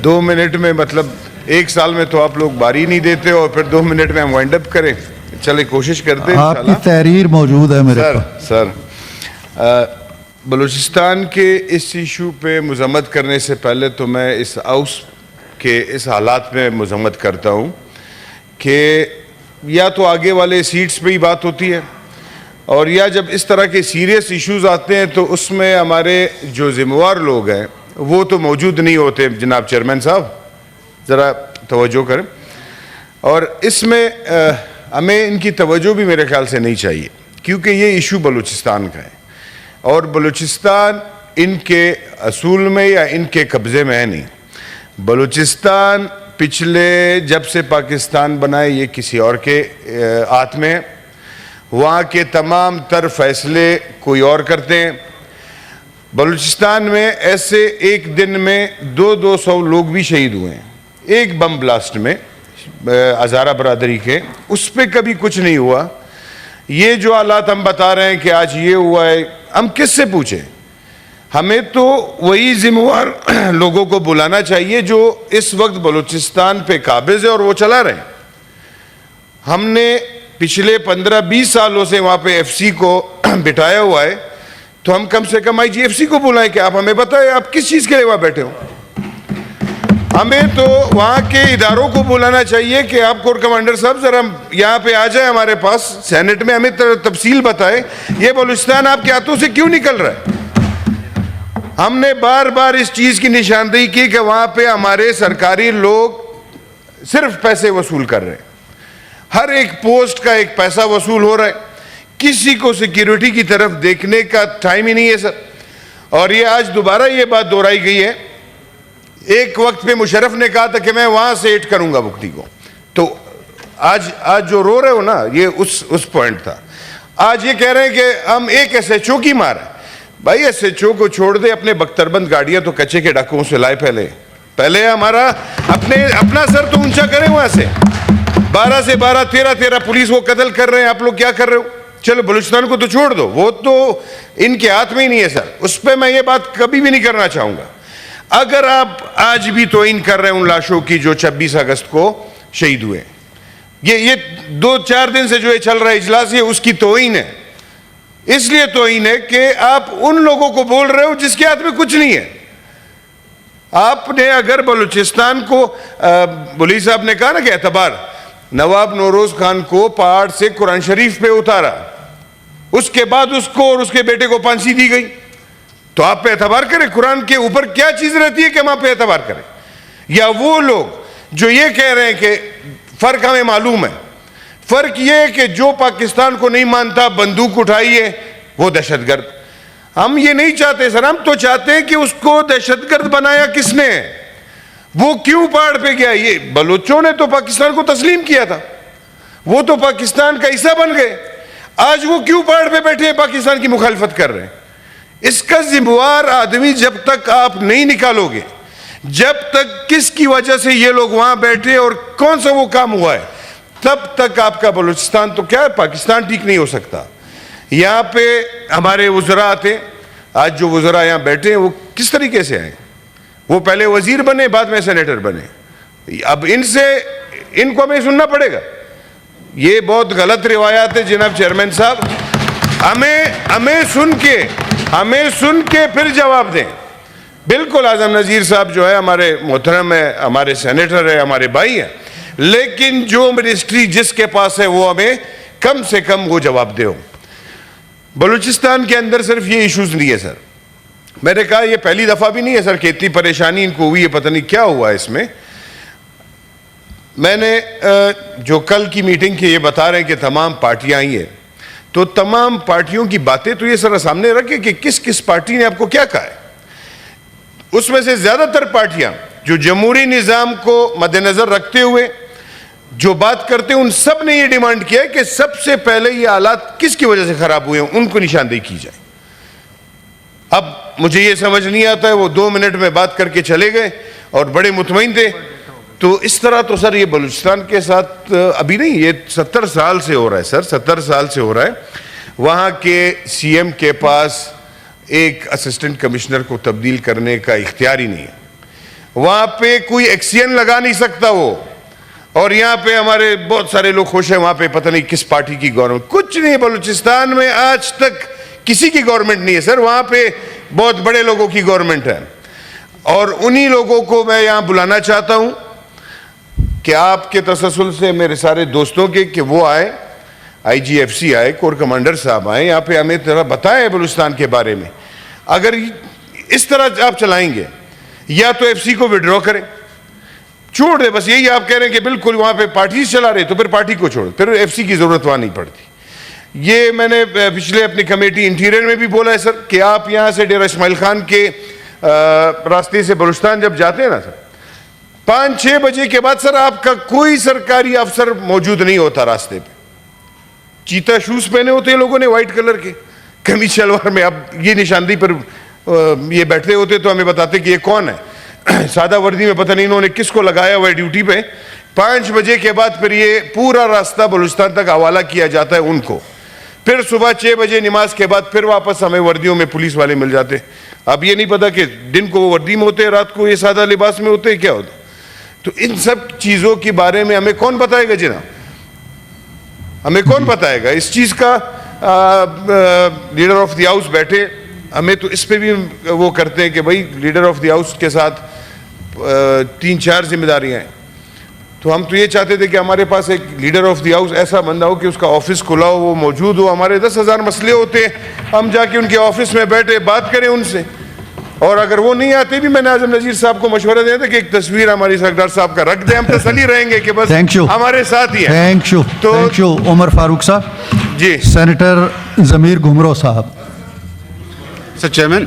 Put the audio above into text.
2 minute میں مطلب 1 سال میں تو آپ لوگ باری نہیں دیتے اور پھر 2 منٹ میں ہم وائنڈ اپ کریں. چلے کوشش کرتے ہیں. آپ کی تحریر موجود ہے میرے پاس. سر بلوچستان کے اس ایشو پہ مذمت کرنے سے پہلے تو میں اس ہاؤس کے اس حالات میں مذمت کرتا ہوں کہ یا تو آگے والے سیٹس پہ ہی بات ہوتی ہے اور یا جب اس طرح کے سیریس ایشوز آتے ہیں تو اس میں ہمارے جو ذمہ دار لوگ ہیں وہ تو موجود نہیں ہوتے. جناب چیئرمین صاحب ذرا توجہ کریں. اور اس میں ہمیں ان کی توجہ بھی میرے خیال سے نہیں چاہیے کیونکہ یہ ایشو بلوچستان کا ہے اور بلوچستان ان کے اصول میں یا ان کے قبضے میں ہے نہیں. بلوچستان پچھلے جب سے پاکستان بنائے یہ کسی اور کے ہاتھ میں ہے. وہاں کے تمام تر فیصلے کوئی اور کرتے ہیں. بلوچستان میں ایسے ایک دن میں 200 لوگ بھی شہید ہوئے ہیں ایک بم بلاسٹ میں ہزارہ برادری کے. اس پہ کبھی کچھ نہیں ہوا. یہ جو حالات ہم بتا رہے ہیں کہ آج یہ ہوا ہے ہم کس سے پوچھیں؟ ہمیں تو وہی ذمہ دار لوگوں کو بلانا چاہیے جو اس وقت بلوچستان پہ قابض ہے اور وہ چلا رہے ہیں. ہم نے پچھلے 15-20 سالوں سے وہاں پہ ایف سی کو بٹھایا ہوا ہے تو ہم کم سے کم آئی جی ایف سی کو بلائیں کہ آپ ہمیں بتائیں آپ کس چیز کے لیے وہاں بیٹھے ہو. ہمیں تو وہاں کے اداروں کو بلانا چاہیے کہ آپ کور کمانڈر صاحب ذرا یہاں پہ آ جائیں ہمارے پاس سینٹ میں ہمیں تفصیل بتائیں یہ بلوچستان آپ کے ہاتھوں سے کیوں نکل رہا ہے. ہم نے بار بار اس چیز کی نشاندہی کی کہ وہاں پہ ہمارے سرکاری لوگ صرف پیسے وصول کر رہے ہیں. ہر ایک پوسٹ کا ایک پیسہ وصول ہو رہا ہے. کسی کو سیکیورٹی کی طرف دیکھنے کا ٹائم ہی نہیں ہے سر. اور یہ آج دوبارہ یہ بات دہرائی گئی ہے. ایک وقت پہ مشرف نے کہا تھا کہ میں وہاں سے ایڈ کروں گا بکتی کو. تو آج جو رو رہے ہو نا یہ اس پوائنٹ تھا. آج یہ کہہ رہے ہیں کہ ہم ایک ایس ایچ او کی مار ہے. بھائی ایس ایچ او کو چھوڑ دے اپنے بختربند گاڑیاں تو کچے کے ڈاکوؤں سے لائے پہلے ہمارا اپنا سر تو اونچا کریں. وہاں سے 12 سے 12 13 پولیس وہ قتل کر رہے ہیں. آپ لوگ کیا کر رہے ہو؟ چلو بلوچستان کو تو چھوڑ دو وہ تو ان کے ہاتھ میں ہی نہیں ہے سر. اس پہ میں یہ بات کبھی بھی نہیں کرنا چاہوں گا. اگر آپ آج بھی توہین کر رہے ہیں ان لاشوں کی جو 26 اگست کو شہید ہوئے یہ 2-4 دن سے جو یہ چل رہا ہے اجلاس یہ اس کی توہین ہے. اس لیے توہین ہے کہ آپ ان لوگوں کو بول رہے ہو جس کے ہاتھ میں کچھ نہیں ہے. آپ نے اگر بلوچستان کو بلی صاحب نے کہا نا کہ اعتبار نواب نوروز خان کو پہاڑ سے قرآن شریف پہ اتارا اس کے بعد اس کو اور اس کے بیٹے کو پھانسی دی گئی تو آپ پہ اعتبار کریں. قرآن کے اوپر کیا چیز رہتی ہے کہ ہم آپ پہ اعتبار کریں؟ یا وہ لوگ جو یہ کہہ رہے ہیں کہ فرق ہمیں معلوم ہے. فرق یہ ہے کہ جو پاکستان کو نہیں مانتا بندوق اٹھائیے وہ دہشت گرد. ہم یہ نہیں چاہتے سر. ہم تو چاہتے ہیں کہ اس کو دہشت گرد بنایا کس نے؟ وہ کیوں پہاڑ پہ گیا؟ یہ بلوچوں نے تو پاکستان کو تسلیم کیا تھا. وہ تو پاکستان کا حصہ بن گئے. آج وہ کیوں پہاڑ پہ بیٹھے ہیں پاکستان کی مخالفت کر رہے ہیں؟ اس کا ذمہ دار آدمی جب تک آپ نہیں نکالو گے جب تک کس کی وجہ سے یہ لوگ وہاں بیٹھے اور کون سا وہ کام ہوا ہے تب تک آپ کا بلوچستان تو کیا ہے پاکستان ٹھیک نہیں ہو سکتا. یہاں پہ ہمارے وزراء آتے آج جو وزراء یہاں بیٹھے ہیں وہ کس طریقے سے آئے؟ وہ پہلے وزیر بنے بعد میں سینیٹر بنے. اب ان کو ہمیں سننا پڑے گا. یہ بہت غلط روایات ہے جناب چیئرمین صاحب. ہمیں سن کے پھر جواب دیں. بالکل اعظم نذیر صاحب جو ہے ہمارے محترم ہے ہمارے سینیٹر ہے ہمارے بھائی ہیں لیکن جو منسٹری جس کے پاس ہے وہ ہمیں کم سے کم وہ جواب دے. بلوچستان کے اندر صرف یہ ایشوز نہیں ہے سر. میں نے کہا یہ پہلی دفعہ بھی نہیں ہے سر کہ اتنی پریشانی ان کو ہوئی ہے. پتہ نہیں کیا ہوا ہے اس میں. میں نے جو کل کی میٹنگ کی یہ بتا رہے ہیں کہ تمام پارٹیاں آئی ہیں تو تمام پارٹیوں کی باتیں تو یہ سر سامنے رکھے کہ کس پارٹی نے آپ کو کیا کہا ہے. اس میں سے زیادہ تر پارٹیاں جو جمہوری نظام کو مد نظر رکھتے ہوئے جو بات کرتے ہیں ان سب نے یہ ڈیمانڈ کیا ہے کہ سب سے پہلے یہ حالات کس کی وجہ سے خراب ہوئے ہیں ان کو نشاندہی کی جائے. اب مجھے یہ سمجھ نہیں آتا ہے وہ 2 منٹ میں بات کر کے چلے گئے اور بڑے مطمئن تھے. تو اس طرح تو سر یہ بلوچستان کے ساتھ ابھی نہیں یہ 70 سال سے ہو رہا ہے سر. 70 سال سے ہو رہا ہے. وہاں کے سی ایم کے پاس ایک اسسٹنٹ کمشنر کو تبدیل کرنے کا اختیار ہی نہیں ہے. وہاں پہ کوئی ایکسین لگا نہیں سکتا وہ. اور یہاں پہ ہمارے بہت سارے لوگ خوش ہیں, وہاں پہ پتہ نہیں کس پارٹی کی گورنمنٹ. کچھ نہیں, بلوچستان میں آج تک کسی کی گورنمنٹ نہیں ہے سر, وہاں پہ بہت بڑے لوگوں کی گورنمنٹ ہے. اور انہی لوگوں کو میں یہاں بلانا چاہتا ہوں کہ آپ کے تسلسل سے میرے سارے دوستوں کے, کہ وہ آئے, آئی جی ایف سی آئے, کور کمانڈر صاحب آئے یہاں پہ, ہمیں ذرا بتائیں بلوچستان کے بارے میں. اگر اس طرح آپ چلائیں گے, یا تو ایف سی کو وڈرا کریں, چھوڑ دے, بس یہی آپ کہہ رہے ہیں کہ بالکل وہاں پہ پارٹیز چلا رہے, تو پھر پارٹی کو چھوڑ, پھر ایف سی کی ضرورت وہاں نہیں پڑتی. یہ میں نے پچھلے اپنی کمیٹی انٹیریئر میں بھی بولا ہے سر, کہ آپ یہاں سے ڈیرہ اسماعیل خان کے راستے سے بلوچستان جب جاتے ہیں نا سر, 5-6 بجے کے بعد سر آپ کا کوئی سرکاری افسر موجود نہیں ہوتا راستے پہ. چیتا شوز پہنے ہوتے ہیں لوگوں نے وائٹ کلر کے, قمیص شلوار میں. اب یہ نشاندہی پر یہ بیٹھتے ہوتے تو ہمیں بتاتے کہ یہ کون ہے. سادہ وردی میں پتہ نہیں انہوں نے کس کو لگایا ہوا ہے ڈیوٹی پہ. 5 بجے کے بعد پھر یہ پورا راستہ بلوچستان تک حوالہ کیا جاتا ہے ان کو. پھر صبح 6 بجے نماز کے بعد پھر واپس ہمیں وردیوں میں پولیس والے مل جاتے. اب یہ نہیں پتا کہ دن کو وہ وردی میں ہوتے ہیں, رات کو یہ سادہ لباس میں ہوتے ہیں, کیا ہوتا. تو ان سب چیزوں کے بارے میں ہمیں کون بتائے گا جناب, ہمیں کون بتائے گا اس چیز کا. لیڈر آف دی ہاؤس بیٹھے, ہمیں تو اس پہ بھی وہ کرتے ہیں کہ بھائی لیڈر آف دی ہاؤس کے ساتھ 3-4 ذمہ داریاں ہیں. تو ہم تو یہ چاہتے تھے کہ ہمارے پاس ایک لیڈر آف دی ہاؤس ایسا بندہ ہو کہ اس کا آفس کھلا ہو, وہ موجود ہو. ہمارے 10,000 مسئلے ہوتے ہیں, ہم جا کے ان کے آفس میں بیٹھے بات کریں ان سے. اور اگر وہ نہیں آتے بھی, میں نے اعظم نذیر صاحب کو مشورہ دیا تھا کہ ایک تصویر ہماری سردار صاحب کا رکھ دیں, ہم تسلی رہیں گے کہ بس ہمارے ساتھ ہی ہیں. تھینک یو عمر فاروق صاحب. جی سینیٹر ضمیر گھمرو صاحب. Sir Chairman,